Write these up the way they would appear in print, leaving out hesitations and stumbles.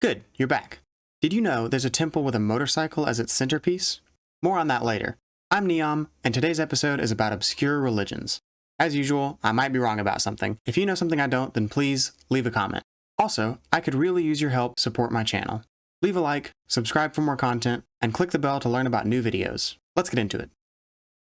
Good, you're back. Did you know there's a temple with a motorcycle as its centerpiece? More on that later. I'm Neom, and today's episode is about obscure religions. As usual, I might be wrong about something. If you know something I don't, then please leave a comment. Also, I could really use your help to support my channel. Leave a like, subscribe for more content, and click the bell to learn about new videos. Let's get into it.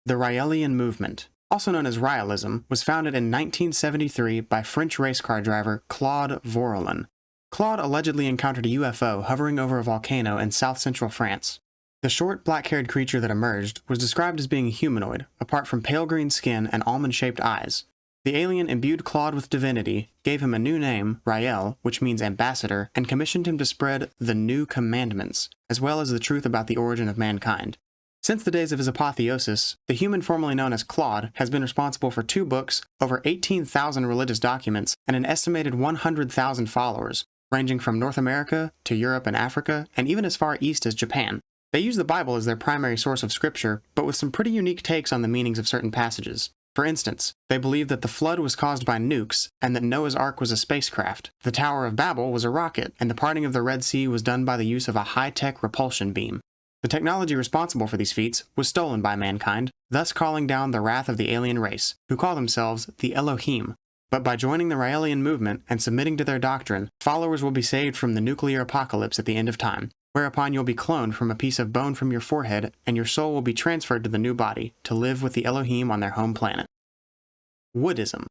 The Raelian Movement, also known as Raelism, was founded in 1973 by French race car driver Claude Vorilhon. Claude allegedly encountered a UFO hovering over a volcano in south-central France. The short, black-haired creature that emerged was described as being humanoid, apart from pale green skin and almond-shaped eyes. The alien imbued Claude with divinity, gave him a new name, Rael, which means ambassador, and commissioned him to spread the New Commandments, as well as the truth about the origin of mankind. Since the days of his apotheosis, the human formerly known as Claude has been responsible for 2 books, over 18,000 religious documents, and an estimated 100,000 followers, ranging from North America to Europe and Africa, and even as far east as Japan. They use the Bible as their primary source of scripture, but with some pretty unique takes on the meanings of certain passages. For instance, they believe that the flood was caused by nukes, and that Noah's Ark was a spacecraft, the Tower of Babel was a rocket, and the parting of the Red Sea was done by the use of a high-tech repulsion beam. The technology responsible for these feats was stolen by mankind, thus calling down the wrath of the alien race, who call themselves the Elohim. But by joining the Raelian movement and submitting to their doctrine, followers will be saved from the nuclear apocalypse at the end of time, whereupon you'll be cloned from a piece of bone from your forehead, and your soul will be transferred to the new body, to live with the Elohim on their home planet. Woodism.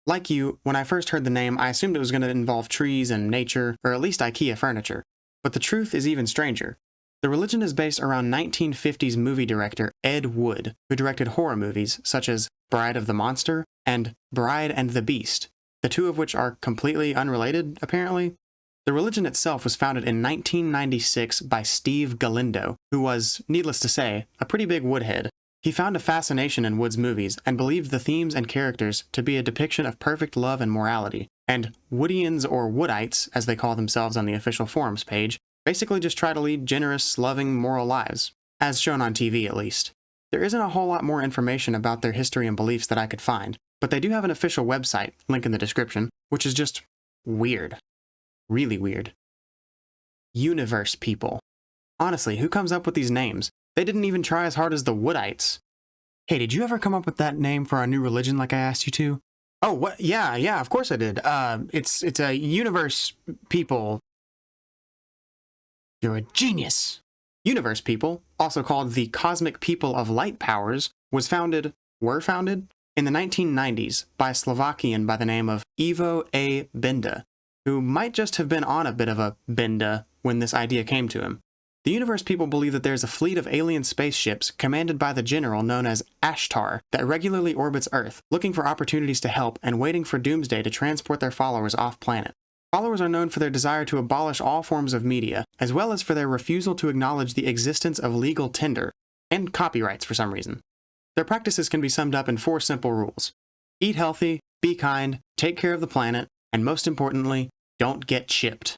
Like you, when I first heard the name, I assumed it was going to involve trees and nature, or at least IKEA furniture. But the truth is even stranger. The religion is based around 1950s movie director Ed Wood, who directed horror movies such as Bride of the Monster and Bride and the Beast, the 2 of which are completely unrelated, apparently. The religion itself was founded in 1996 by Steve Galindo, who was, needless to say, a pretty big Woodhead. He found a fascination in Wood's movies and believed the themes and characters to be a depiction of perfect love and morality, and Woodians or Woodites, as they call themselves on the official forums page, basically just try to lead generous, loving, moral lives, as shown on TV at least. There isn't a whole lot more information about their history and beliefs that I could find, but they do have an official website, link in the description, which is just weird. Really weird. Universe people. Honestly, who comes up with these names? They didn't even try as hard as the Woodites. Hey, did you ever come up with that name for our new religion like I asked you to? Oh, what? Yeah, of course I did. It's a universe people. You're a genius. Universe people, also called the cosmic people of light powers, were founded in the 1990s by a Slovakian by the name of Ivo A. Benda, who might just have been on a bit of a benda when this idea came to him. The universe people believe that there's a fleet of alien spaceships commanded by the general known as Ashtar that regularly orbits Earth, looking for opportunities to help and waiting for doomsday to transport their followers off-planet. Followers are known for their desire to abolish all forms of media, as well as for their refusal to acknowledge the existence of legal tender, and copyrights for some reason. Their practices can be summed up in 4 simple rules. Eat healthy, be kind, take care of the planet, and most importantly, don't get chipped.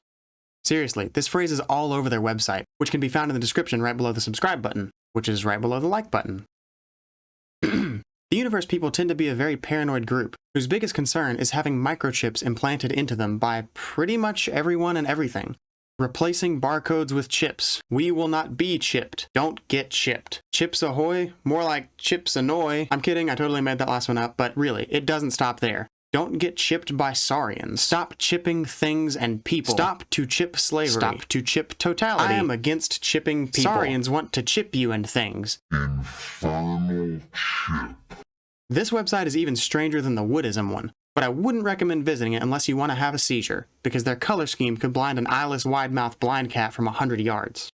Seriously, this phrase is all over their website, which can be found in the description right below the subscribe button, which is right below the like button. The universe people tend to be a very paranoid group, whose biggest concern is having microchips implanted into them by pretty much everyone and everything. Replacing barcodes with chips. We will not be chipped. Don't get chipped. Chips ahoy? More like chips annoy. I'm kidding, I totally made that last one up, but really, it doesn't stop there. Don't get chipped by saurians. Stop chipping things and people. Stop to chip slavery. Stop to chip totality. I am against chipping people. Saurians want to chip you and things. Infernal chip. This website is even stranger than the Woodism one, but I wouldn't recommend visiting it unless you want to have a seizure, because their color scheme could blind an eyeless, wide-mouthed blind cat from 100 yards.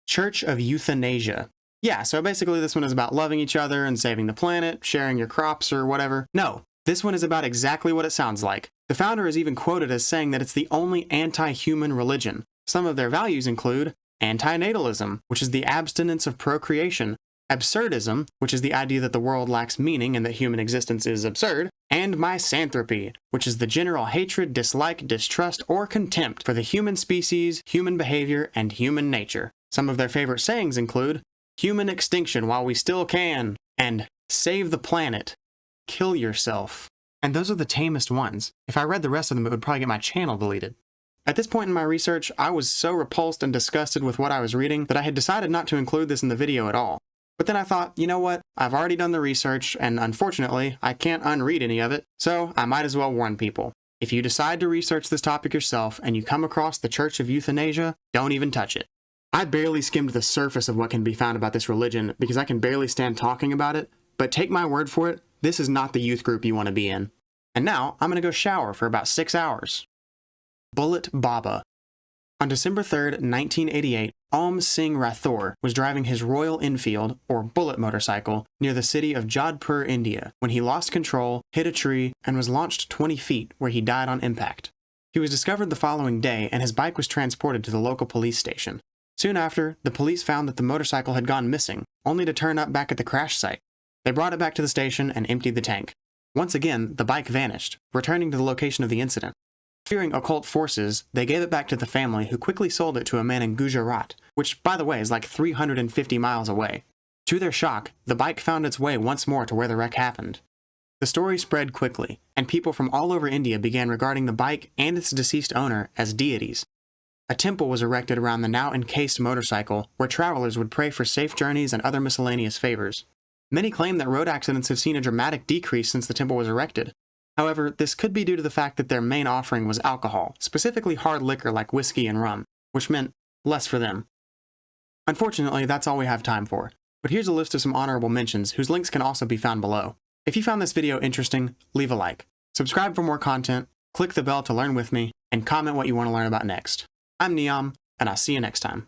Church of Euthanasia. Yeah, so basically this one is about loving each other and saving the planet, sharing your crops or whatever. No. This one is about exactly what it sounds like. The founder is even quoted as saying that it's the only anti-human religion. Some of their values include antinatalism, which is the abstinence of procreation, absurdism, which is the idea that the world lacks meaning and that human existence is absurd, and misanthropy, which is the general hatred, dislike, distrust, or contempt for the human species, human behavior, and human nature. Some of their favorite sayings include, human extinction while we still can, and save the planet. Kill yourself. And those are the tamest ones. If I read the rest of them, it would probably get my channel deleted. At this point in my research, I was so repulsed and disgusted with what I was reading that I had decided not to include this in the video at all. But then I thought, you know what, I've already done the research, and unfortunately, I can't unread any of it, so I might as well warn people. If you decide to research this topic yourself and you come across the Church of Euthanasia, don't even touch it. I barely skimmed the surface of what can be found about this religion because I can barely stand talking about it, but take my word for it, this is not the youth group you want to be in. And now, I'm going to go shower for about 6 hours. Bullet Baba. On December 3rd, 1988, Om Singh Rathore was driving his Royal Enfield, or bullet motorcycle, near the city of Jodhpur, India, when he lost control, hit a tree, and was launched 20 feet, where he died on impact. He was discovered the following day, and his bike was transported to the local police station. Soon after, the police found that the motorcycle had gone missing, only to turn up back at the crash site. They brought it back to the station and emptied the tank. Once again, the bike vanished, returning to the location of the incident. Fearing occult forces, they gave it back to the family, who quickly sold it to a man in Gujarat, which, by the way, is like 350 miles away. To their shock, the bike found its way once more to where the wreck happened. The story spread quickly, and people from all over India began regarding the bike and its deceased owner as deities. A temple was erected around the now encased motorcycle, where travelers would pray for safe journeys and other miscellaneous favors. Many claim that road accidents have seen a dramatic decrease since the temple was erected. However, this could be due to the fact that their main offering was alcohol, specifically hard liquor like whiskey and rum, which meant less for them. Unfortunately, that's all we have time for, but here's a list of some honorable mentions whose links can also be found below. If you found this video interesting, leave a like, subscribe for more content, click the bell to learn with me, and comment what you want to learn about next. I'm Neom, and I'll see you next time.